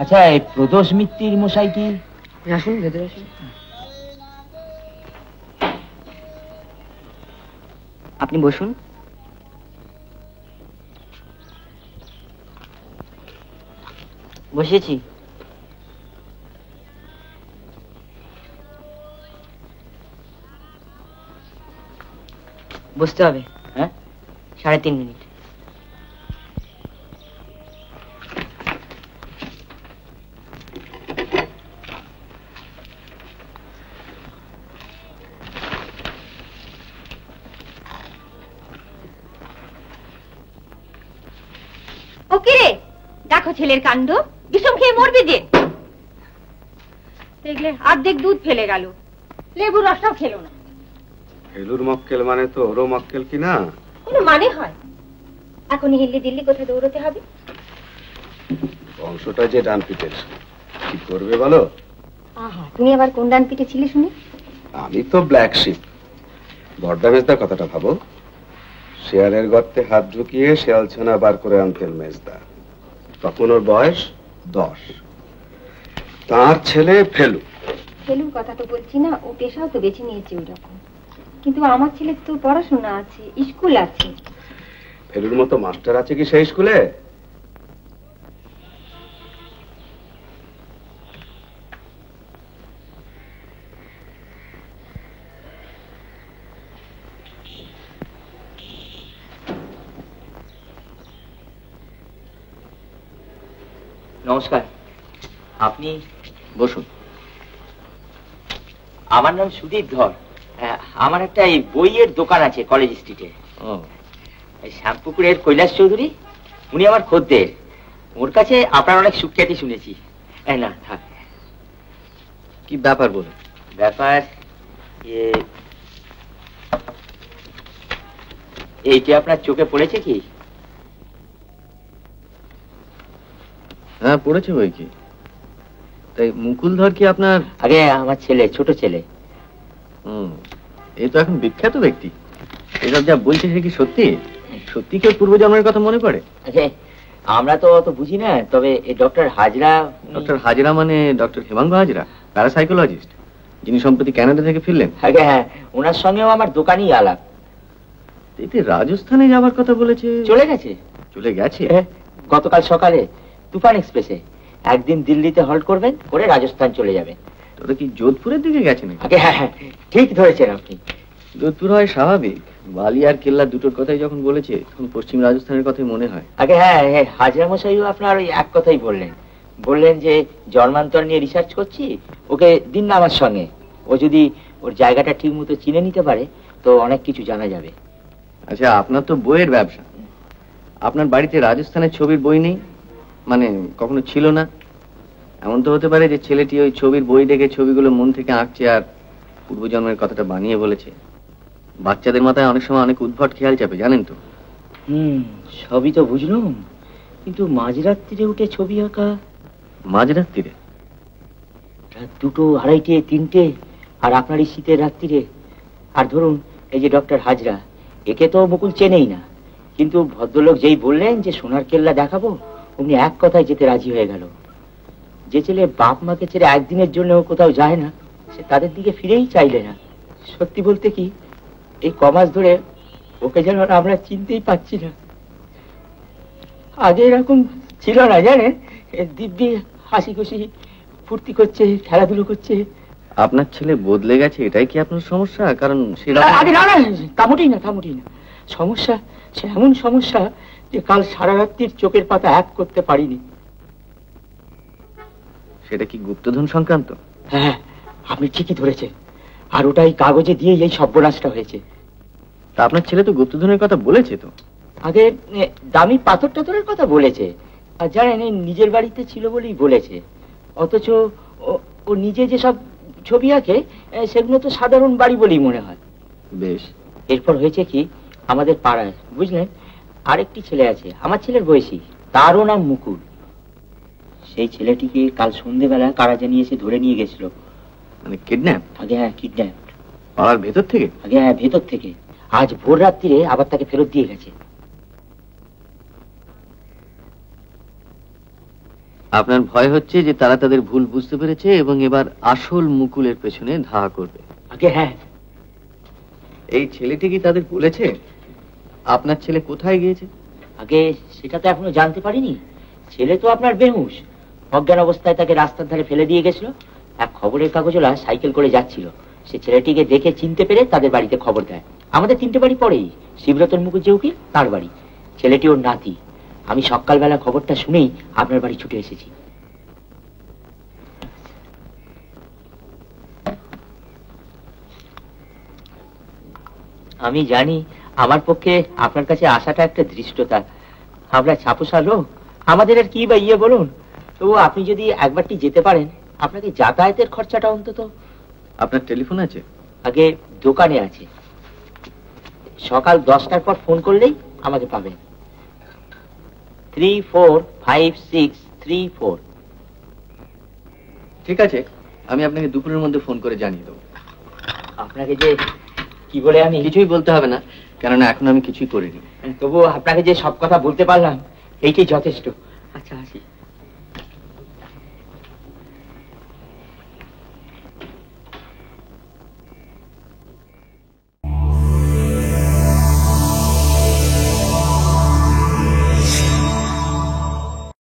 আচ্ছা, এই প্রদোষ মিত্তির মশাই কি? আসুন, ভেতরে আসুন। আপনি বসুন। বসেছি। বসতে হবে। হ্যাঁ, 3.5 মিনিট। ওকে রে, দেখো ছেলের কাণ্ড, বিষম খেয়ে মরবে যে। দেখলে অর্ধেক দুধ ফেলে গেল, লেবুর রসটাও খেলো না। ফেলুর মক্কেল মানে তো ওরও মক্কেল কি না? কোনো মানে হয়? এখনই হিল্লি দিল্লি কোথায় দৌড়তে হবে? বংশটা যে ডান পিঠের, কি করবে বলো? আহা, তুমি আবার কোন ডান পিঠে ছিলে শুনি? আমি তো ব্ল্যাক শিপ। বড়দা মেজদার কথাটা ভাবো। শেয়ালের গর্তে হাত ঢুকিয়ে শেয়াল ছানা বার করে আনতেন মেজদা। তখন ওর বয়স 10। তার ছেলে ফেলু। ফেলুর কথা তো বলছি না, ও পেশাও তো বেছে নিয়েছে ওই রকম। কিন্তু আমার ছেলের তো পড়াশোনা আছে, স্কুল আছে। ফেলুর মতো মাস্টার আছে কি সেই স্কুলে? নমস্কার, আপনি বসুন। আমার নাম সুদীপ ধর। আমার একটা এই বইয়ের দোকান আছে কলেজ স্ট্রিটে। শ্যামপুকুরের কৈলাস চৌধুরী, উনি আমার খদ্দের। ওর কাছে আপনার অনেক সুখ্যাতি শুনেছি। না থাক। কি ব্যাপার বলুন? ব্যাপার এইটি আপনার চোখে পড়েছে কি? হ্যাঁ, পড়েছে বই কি। তাই মুকুল ধর কি আপনার? আগে আমার ছেলে, ছোট ছেলে। এই তো এখন বিখ্যাত ব্যক্তি। এসব যা বলছে সে কি সত্যি? সত্যি কেউ পূর্বজন্মের কথা মনে পড়ে? আমরা তো অত বুঝি না, তবে ডক্টর হাজরা। ডক্টর হাজরা মানে ডক্টর হেমাঙ্গ হাজরা, প্যারাসাইকোলজিস্ট, যিনি সম্প্রতি কানাডা থেকে ফিরলেন। হ্যাঁ, ওনার সঙ্গেও আমার দোকানই আলাপ। এতে রাজস্থানে যাওয়ার কথা বলেছে। চলে গেছে? চলে গেছে গতকাল সকালে তুফান এক্সপ্রেসে। একদিন দিল্লিতে হল্ট করবেন, করে রাজস্থান চলে যাবেন। তোরা কি যোধপুরের দিকে গেছেন? হ্যাঁ, ঠিক ধরেছেন আপনি। যোধপুর হয় স্বাভাবিক, বালি আর কেল্লা দুটোর কথাই যখন বলেছে তখন পশ্চিম রাজস্থানের কথাই মনে হয়। হ্যাঁ, হাজরা মশাইও আপনার ওই এক কথাই বললেন যে জন্মান্তর নিয়ে রিসার্চ করছি, ওকে দিন না আমার সঙ্গে। ও যদি ওর জায়গাটা ঠিক মতো চিনে নিতে পারে তো অনেক কিছু জানা যাবে। আচ্ছা, আপনার তো বইয়ের ব্যবসা, আপনার বাড়িতে রাজস্থানের ছবির বই নেই? মানে কখনো ছিল না? এমন তো হতে পারে যে ছেলেটি ওই ছবির বই দেখে ছবিগুলো মন থেকে আঁকছে আর পূর্বজন্মের কথাটা বানিয়ে বলেছে। বাচ্চাদের মাথায় অনেক সময় অনেক উদ্ভট খেয়াল চাপে, জানেন তো? সবই তো বুঝলাম, কিন্তু মাঝরাত্রিরে উঠে ছবি আঁকা। মাঝরাত্রিরে? রাত 2, 2:30, 3টে, আর আপনার এই শীতের রাত্রিরে। আর ধরুন এই যে ডক্টর হাজরা, একে তো মুকুল চেনেই না, কিন্তু ভদ্রলোক যেই বললেন যে সোনার কেল্লা দেখাবো, উনি এক কথায় যেতে রাজি হয়ে গেল। যে ছেলে বাপ মাকে ছেড়ে একদিনের জন্য কোথাও যায় না, সে তাদের দিকে ফিরেই চাইলে না। সত্যি বলতে কি, এই কমাস ধরে ওকে যেন আমরা চিনতেই পাচ্ছি না। আগে এরকম ছিল না, জানেন? দিব্যি হাসি খুশি ফুর্তি করছে, খেলাধুলো করছে। আপনার ছেলে বদলে গেছে, এটাই কি আপনার সমস্যা? কারণ সেটা আগে না, থামুটেই না। সমস্যা, সে এমন সমস্যা যে কাল সারা রাত্রির চোখের পাতা এক করতে পারিনি। সেটা কি গুপ্তধন সংক্রান্ত? হ্যাঁ, আপনি ঠিকই ধরেছেন। আর ওটাই কাগজে দিয়ে এই সর্বনাশটা হয়েছে। তা আপনার ছেলে তো গুপ্তধনের কথা বলেছে তো? আগে দামি পাথর টাথরের কথা বলেছে, আর জানেন এই নিজের বাড়িতে ছিল বলেই বলেছে। অথচ ও নিজে যেসব ছবি আঁকে সেগুলো তো সাধারণ বাড়ি বলেই মনে হয়। বেশ। এরপর হয়েছে কি, আমাদের পাড়ায় বুঝলেন আরেকটি ছেলে আছে আমার ছেলের বয়সী, তারও নাম মুকুল। সেই ছেলেটিকে কাল সন্ধ্যেবেলা কারা জানিয়ে এসে ধরে নিয়ে গেছিল। মানে কিডন্যাপ? আগে হ্যাঁ, কিডন্যাপ। পাড়ার ভেতর থেকে? আগে হ্যাঁ, ভেতর থেকে। আজ ভোর রাত্রিরে আবার তাকে ফেরত দিয়ে গেছে। আপনার ভয় হচ্ছে যে তারা তাদের ভুল বুঝতে পেরেছে এবং এবার আসল মুকুলের পেছনে ধা করবে। আগে হ্যাঁ। এই ছেলেটি কি তাদের বলেছে আপনার ছেলে কোথায় গিয়েছে? আগে সেটা তো এখনো জানতে পারিনি। ছেলে তো আপনার বেহুশ, অজ্ঞান অবস্থায় তাকে রাস্তার ধারে ফেলে দিয়ে গেছিল। এক খবরের কাগজওয়ালা সাইকেল করে যাচ্ছিল, সে ছেলেটিকে দেখে চিনতে পেরে তাদের বাড়িতে খবর দেয়। আমাদের 3টে বাড়ি পরেই, শিবরতন মুখুজ্জে উকিল তার বাড়ি, ছেলেটি ওর নাতি। আমি সকালবেলা খবরটা শুনেই আপনার বাড়ি ছুটে এসেছি। আমি জানি আমার পক্ষে আপনার কাছে আসাটা একটা ধৃষ্টতা। আমরা ছাপোসা লোক, আমাদের আর কি বা বলুন। তবু আপনি যদি একবারটি যেতে পারেন, আপনাকে যাতায়াতের খরচাটা অন্তত। আপনার টেলিফোন আছে? আগে দোকানে আছে, সকাল 10টার পর ফোন করলেই আমাকে পাবেন। 345634। ঠিক আছে, আমি আপনাকে দুপুরের মধ্যে ফোন করে জানিয়ে দেবো। আপনাকে যে কি বলে আমি কিছুই বলতে হবে না, কেননা এখন আমি কিছুই করিনি। তবু আপনাকে যে সব কথা বলতে পারলাম এইটাই যথেষ্ট। আচ্ছা আসি।